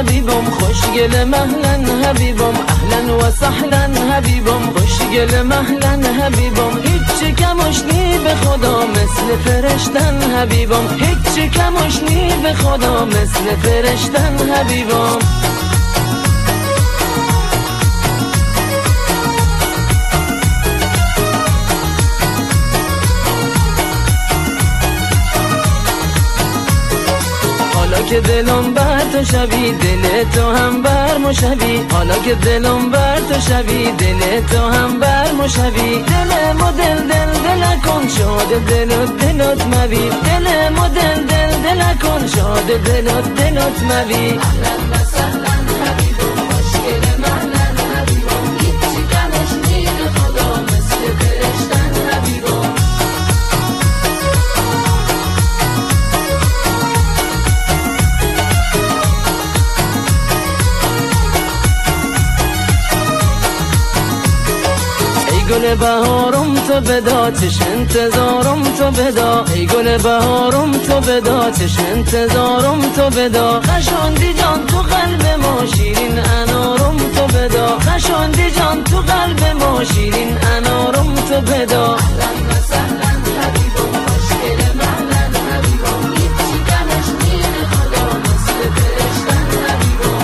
حبیبم، خوشگل مهلن حبیبم، اهلا و سهلا حبیبم، خوشگل مهلن حبیبم، هیچ کمش نی به خدا مثل فرشتن حبیبم، هیچ کمش نی به خدا مثل فرشتن حبیبم. حالا که دلم بر تو شوی دل تو هم بر مشوی، حالا که دلم بر تو شوی دل تو هم بر مشوی، دل مدل دل کن شاد دلت موی، دل مدل دل کن شاد دلت موی. اهلا و سهلا حبیبم، خوشگل مهلن حبیبم، هیچی کمش نی به خدا مثل فرشتن حبیبم. گل بهارم تو بدا چش انتظارم تو بدا، ای گل بهارم تو بدا چش انتظارم تو بدا، خشاندی جان تو قلب ما شیرین انارم تو بدا، خشاندی جان تو قلب ما شیرین انارم تو بدا. اهلا و سهلا حبیبم، خوشگل مهلن حبیبم، هیچی کمش نی به خدا مثل فرشتن حبیبم.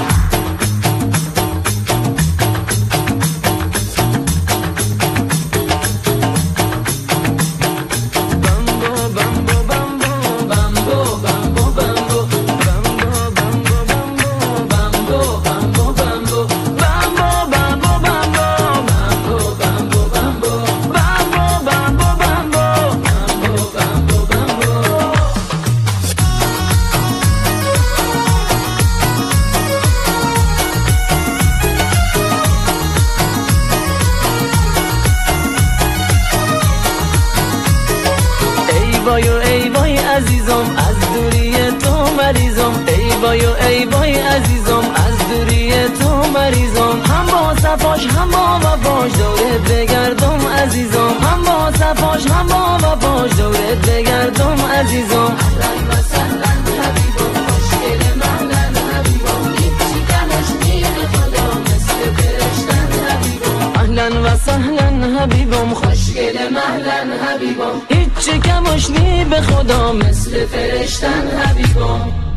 ای وای عزیزم از دوری تو مریضم، ای وای عزیزم از دوری تو مریضم، هم با صفاش هم با وفاش دورت بگردم عزیزم، هم با صفاش هم با وفاش دورت بگردم عزیزم. اهلا و سهلا حبیبم، خوشگل مهلن حبیبم، هیچی کمش نی به خدا مثل فرشتن حبیبم. اهلا و سهلا حبیبم، خوشگل مهلن حبیبم، هیچ کمش نی به خدا مثل فرشتن حبیبم.